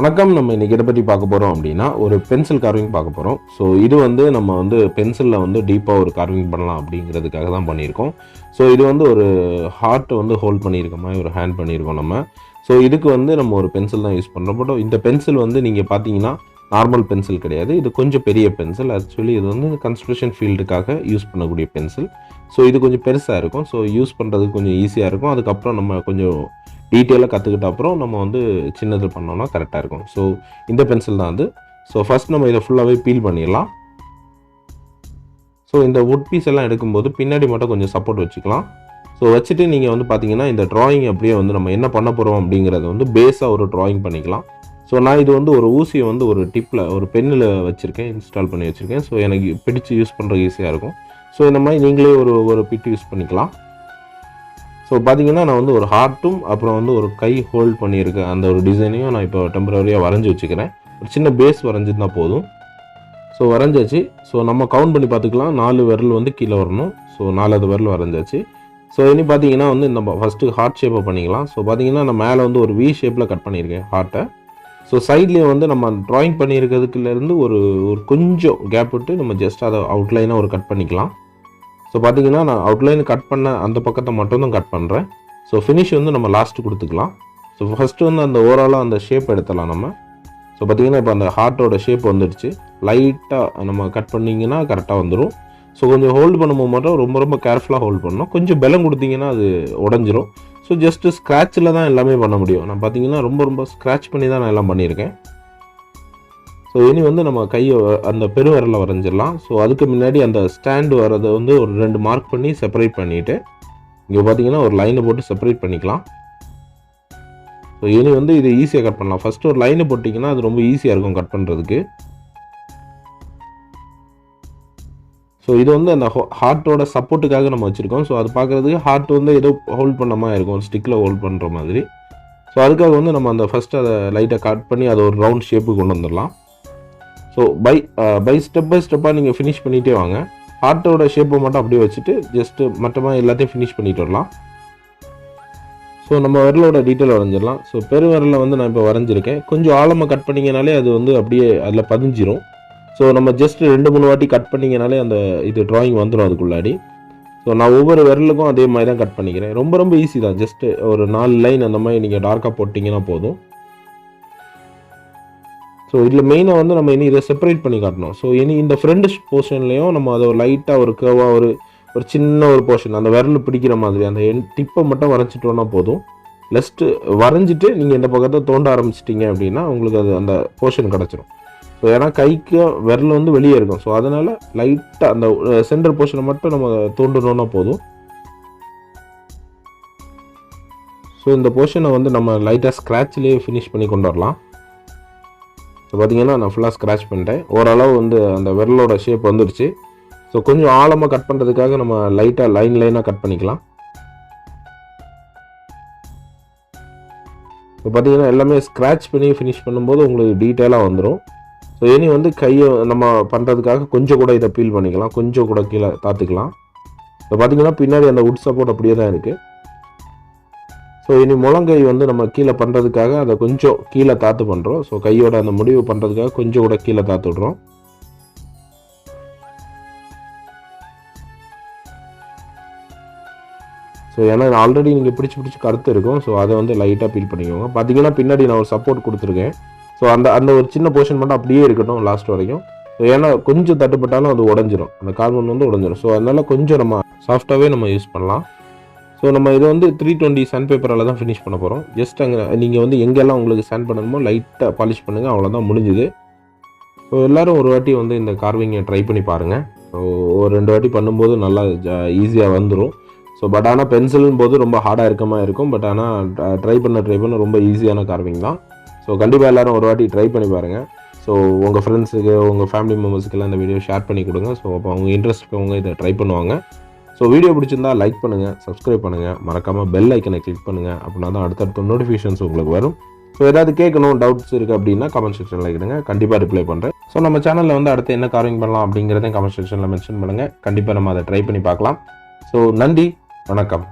வணக்கம். நம்ம இன்னைக்கு எதை பற்றி பார்க்க போகிறோம் அப்படின்னா, ஒரு பென்சில் கார்விங் பார்க்க போகிறோம். ஸோ இது வந்து நம்ம வந்து பென்சிலில் வந்து டீப்பாக ஒரு கார்விங் பண்ணலாம் அப்படிங்கிறதுக்காக தான் பண்ணியிருக்கோம். ஸோ இது வந்து ஒரு ஹார்ட் வந்து ஹோல்ட் பண்ணியிருக்க மாதிரி ஒரு ஹேண்ட் பண்ணியிருக்கோம் நம்ம. ஸோ இதுக்கு வந்து நம்ம ஒரு பென்சில் தான் யூஸ் பண்ணுறோம். பட் இந்த பென்சில் வந்து நீங்கள் பார்த்தீங்கன்னா நார்மல் பென்சில் கிடையாது. இது கொஞ்சம் பெரிய பென்சில். ஆக்சுவலி இது வந்து கன்ஸ்ட்ரக்ஷன் ஃபீல்டுக்காக யூஸ் பண்ணக்கூடிய பென்சில். ஸோ இது கொஞ்சம் பெருசாக இருக்கும். ஸோ யூஸ் பண்ணுறதுக்கு கொஞ்சம் ஈஸியாக இருக்கும். அதுக்கப்புறம் நம்ம கொஞ்சம் டீட்டெயிலாக கற்றுக்கிட்ட அப்புறம் நம்ம வந்து சின்னது பண்ணோம்னா கரெக்டாக இருக்கும். ஸோ இந்த பென்சில் தான் அது. ஸோ ஃபஸ்ட் நம்ம இதை ஃபுல்லாகவே பீல் பண்ணிடலாம். ஸோ இந்த வுட் பீஸ் எல்லாம் எடுக்கும்போது பின்னாடி மட்டும் கொஞ்சம் சப்போர்ட் வச்சுக்கலாம். ஸோ வச்சுட்டு நீங்கள் வந்து பார்த்தீங்கன்னா இந்த ட்ராயிங் அப்படியே வந்து நம்ம என்ன பண்ண போகிறோம் அப்படிங்கிறத வந்து பேஸாக ஒரு ட்ராயிங் பண்ணிக்கலாம். ஸோ நான் இது வந்து ஒரு ஊசியை வந்து ஒரு டிப்பில் ஒரு பென்னில் வச்சுருக்கேன், இன்ஸ்டால் பண்ணி வச்சுருக்கேன். ஸோ எனக்கு பிடிச்சி யூஸ் பண்ணுறது ஈஸியாக இருக்கும். ஸோ இந்த மாதிரி நீங்களே ஒரு பிட் யூஸ் பண்ணிக்கலாம். ஸோ பார்த்தீங்கன்னா நான் வந்து ஒரு ஹார்ட்டும் அப்புறம் வந்து ஒரு கை ஹோல்ட் பண்ணியிருக்கேன். அந்த ஒரு டிசைனையும் நான் இப்போ டெம்பரரியாக வரைஞ்சி வச்சுக்கிறேன். ஒரு சின்ன பேஸ் வரைஞ்சிருந்தா போதும். ஸோ வரைஞ்சாச்சு. ஸோ நம்ம கவுண்ட் பண்ணி பார்த்துக்கலாம். 4 விரல் வந்து கீழே வரணும். ஸோ 4வது விரல் வரைஞ்சாச்சு. ஸோ இனி பார்த்தீங்கன்னா வந்து நம்ம ஃபஸ்ட்டு ஹார்ட் ஷேப்பை பண்ணிக்கலாம். ஸோ பார்த்தீங்கன்னா நான் மேலே வந்து ஒரு வி ஷேப்பில் கட் பண்ணியிருக்கேன் ஹார்ட்டை. ஸோ சைட்லேயும் வந்து நம்ம ட்ராயிங் பண்ணியிருக்கிறதுக்குலேருந்து ஒரு கொஞ்சம் கேப் விட்டு நம்ம ஜஸ்ட் அதை அவுட்லைனாக ஒரு கட் பண்ணிக்கலாம். ஸோ பார்த்தீங்கன்னா நான் அவுட்லைன் கட் பண்ண அந்த பக்கத்தை மட்டும் தான் கட் பண்ணுறேன். ஸோ ஃபினிஷ் வந்து நம்ம லாஸ்ட்டு கொடுத்துக்கலாம். ஸோ ஃபஸ்ட்டு வந்து அந்த ஓவராலாக அந்த ஷேப் எடுத்துடலாம் நம்ம. ஸோ பார்த்தீங்கன்னா இப்போ அந்த ஹார்ட்டோட ஷேப் வந்துடுச்சு. லைட்டாக நம்ம கட் பண்ணிங்கன்னா கரெக்டாக வந்துடும். ஸோ கொஞ்சம் ஹோல்டு பண்ணும்போது மட்டும் ரொம்ப கேர்ஃபுல்லாக ஹோல்ட் பண்ணணும். கொஞ்சம் பலம் கொடுத்தீங்கன்னா அது உடஞ்சிரும். ஸோ ஜஸ்ட்டு ஸ்க்ராட்சில் தான் எல்லாமே பண்ண முடியும். நான் பார்த்தீங்கன்னா ரொம்ப ஸ்க்ராட்ச் பண்ணி தான் நான் எல்லாம் பண்ணியிருக்கேன். ஸோ இனி வந்து நம்ம கையை அந்த பெருவிரலை வரைஞ்சிடலாம். ஸோ அதுக்கு முன்னாடி அந்த ஸ்டாண்டு வரதை வந்து ஒரு 2 மார்க் பண்ணி செப்பரேட் பண்ணிவிட்டு இங்கே பார்த்தீங்கன்னா ஒரு லைனை போட்டு செப்பரேட் பண்ணிக்கலாம். ஸோ இனி வந்து இது ஈஸியாக கட் பண்ணலாம். ஃபஸ்ட்டு ஒரு லைனை போட்டிங்கன்னா அது ரொம்ப ஈஸியாக இருக்கும் கட் பண்ணுறதுக்கு. ஸோ இது வந்து அந்த ஹார்ட்டோட சப்போர்ட்டுக்காக நம்ம வச்சுருக்கோம். ஸோ அது பார்க்குறதுக்கு ஹார்ட் வந்து ஏதோ ஹோல்ட் பண்ண மாதிரி இருக்கும், ஒரு ஸ்டிக்கில் ஹோல்ட் பண்ணுற மாதிரி. ஸோ அதுக்காக வந்து நம்ம அந்த ஃபஸ்ட்டு அதை லைட்டாக கட் பண்ணி அதை ஒரு ரவுண்ட் ஷேப்புக்கு கொண்டு வந்துடலாம். ஸோ பை ஸ்டெப்பாக நீங்கள் ஃபினிஷ் பண்ணிகிட்டே வாங்க. ஹார்ட்டோட ஷேப்பை மட்டும் அப்படியே வச்சுட்டு ஜஸ்ட்டு மற்றமாக எல்லாத்தையும் ஃபினிஷ் பண்ணிட்டு வரலாம். ஸோ நம்ம விரலோட டீட்டெயில் வரைஞ்சிடலாம். ஸோ பெரு விரலில் வந்து நான் இப்போ வரைஞ்சிருக்கேன். கொஞ்சம் ஆழமாக கட் பண்ணிங்கனாலே அது வந்து அப்படியே அதில் பதிஞ்சிரும். ஸோ நம்ம ஜஸ்ட் 2-3 வாட்டி கட் பண்ணிங்கனாலே அந்த இது ட்ராயிங் வந்துடும் அதுக்குள்ளாடி. ஸோ நான் ஒவ்வொரு விரலுக்கும் அதே மாதிரி தான் கட் பண்ணிக்கிறேன். ரொம்ப ஈஸி தான். ஜஸ்ட்டு ஒரு 4 லைன் அந்த மாதிரி நீங்கள் டார்க்காக போட்டிங்கன்னா போதும். ஸோ இதில் மெயினாக வந்து நம்ம இனி இதை செப்பரேட் பண்ணி காட்டணும். ஸோ இனி இந்த ஃப்ரண்ட் போர்ஷன்லேயும் நம்ம அதை ஒரு லைட்டாக ஒரு கேர்வாக ஒரு சின்ன ஒரு போர்ஷன் அந்த விரல் பிடிக்கிற மாதிரி அந்த டிப்பை மட்டும் வரைஞ்சிட்டோன்னா போதும். லெஸ்ட்டு வரைஞ்சிட்டு நீங்கள் இந்த பக்கத்தை தோண்ட ஆரம்பிச்சிட்டிங்க அப்படின்னா உங்களுக்கு அது அந்த போர்ஷன் கிடச்சிரும். ஸோ ஏன்னா கைக்கு விரல் வந்து வெளியே இருக்கும். ஸோ அதனால் லைட்டாக அந்த சென்டர் போர்ஷனை மட்டும் நம்ம தோண்டணுன்னா போதும். ஸோ இந்த போர்ஷனை வந்து நம்ம லைட்டாக ஸ்க்ராட்ச்லேயே ஃபினிஷ் பண்ணி கொண்டு வரலாம். ஸோ பார்த்தீங்கன்னா நான் ஃபுல்லாக ஸ்க்ராட்ச் பண்ணிட்டேன். ஓரளவு வந்து அந்த விரலோட ஷேப் வந்துடுச்சு. ஸோ கொஞ்சம் ஆழமாக கட் பண்ணுறதுக்காக நம்ம லைட்டாக லைனாக கட் பண்ணிக்கலாம். இப்போ பார்த்தீங்கன்னா எல்லாமே ஸ்க்ராட்ச் பண்ணி ஃபினிஷ் பண்ணும்போது உங்களுக்கு டீட்டெயிலாக வந்துடும். ஸோ இனி வந்து கையை நம்ம பண்ணுறதுக்காக கொஞ்சம் கூட இதை பீல் பண்ணிக்கலாம், கொஞ்சம் கூட கீழே தாத்துக்கலாம். இப்போ பார்த்தீங்கன்னா பின்னாடி அந்த வுட் சப்போர்ட் அப்படியே தான் இருக்குது. ஸோ இனி முழங்கை வந்து நம்ம கீழே பண்ணுறதுக்காக அதை கொஞ்சம் கீழே தாத்து பண்ணுறோம். ஸோ கையோட அந்த முடிவு பண்ணுறதுக்காக கொஞ்சம் கூட கீழே தாத்து விட்றோம். ஸோ ஏன்னா ஆல்ரெடி நீங்கள் பிடிச்சி கருத்து இருக்கும். ஸோ அதை வந்து லைட்டாக பீல் பண்ணிக்கோங்க. பார்த்தீங்கன்னா பின்னாடி நான் ஒரு சப்போர்ட் கொடுத்துருக்கேன். ஸோ அந்த ஒரு சின்ன போர்ஷன் மட்டும் அப்படியே இருக்கட்டும் லாஸ்ட் வரைக்கும். ஸோ ஏன்னா கொஞ்சம் தட்டுப்பட்டாலும் அது உடஞ்சிரும், அந்த கார்பன் வந்து உடஞ்சிரும். ஸோ அதனால் கொஞ்சம் நம்ம சாஃப்டாகவே நம்ம யூஸ் பண்ணலாம். ஸோ நம்ம இதை வந்து 320 சாண்ட் பேப்பரால் தான் ஃபினிஷ் பண்ண போகிறோம். ஜஸ்ட் அங்கே நீங்கள் வந்து எங்கெல்லாம் உங்களுக்கு சாண்ட் பண்ணணுமோ லைட்டாக பாலிஷ் பண்ணுங்கள், அவ்வளோதான் முடிஞ்சுது. ஸோ எல்லோரும் ஒரு வாட்டி வந்து இந்த கார்விங்கை ட்ரை பண்ணி பாருங்கள். ஸோ ஒரு 2 வாட்டி பண்ணும்போது நல்லா ஈஸியாக வந்துடும். ஸோ பட் ஆனால் பென்சிலும் போது ரொம்ப ஹார்டாக இருக்கமா இருக்கும். பட் ஆனால் ட்ரை பண்ண ரொம்ப ஈஸியான கார்விங் தான். ஸோ கண்டிப்பாக எல்லோரும் ஒரு வாட்டி ட்ரை பண்ணி பாருங்கள். ஸோ உங்கள் ஃப்ரெண்ட்ஸுக்கு உங்கள் ஃபேமிலி மெம்பர்ஸுக்கெல்லாம் இந்த வீடியோ ஷேர் பண்ணி கொடுங்க. ஸோ அப்போ அவங்க இன்ட்ரெஸ்ட் இருக்கவங்க இதை ட்ரை பண்ணுவாங்க. ஸோ வீடியோ பிடிச்சிருந்தா லைக் பண்ணுங்கள், சப்ஸ்கிரைப் பண்ணுங்கள், மறக்காமல் பெல் ஐக்கனை கிளிக் பண்ணுங்கள். அப்படின்னா தான் அடுத்தடுத்த நோட்டிஃபிகேஷன்ஸ் உங்களுக்கு வரும். ஸோ ஏதாவது கேட்கணும், டவுட்ஸ் இருக்குது அப்படின்னா கமெண்ட் செக்ஷனில் கேளுங்க, கண்டிப்பாக ரிப்ளை பண்ணுறேன். ஸோ நம்ம சேனலில் வந்து அடுத்து என்ன கார்விங் பண்ணலாம் அப்படிங்கிறதையும் கமெண்ட் செக்ஷனில் மென்ஷன் பண்ணுங்கள். கண்டிப்பாக நம்ம அதை ட்ரை பண்ணி பார்க்கலாம். ஸோ நன்றி, வணக்கம்.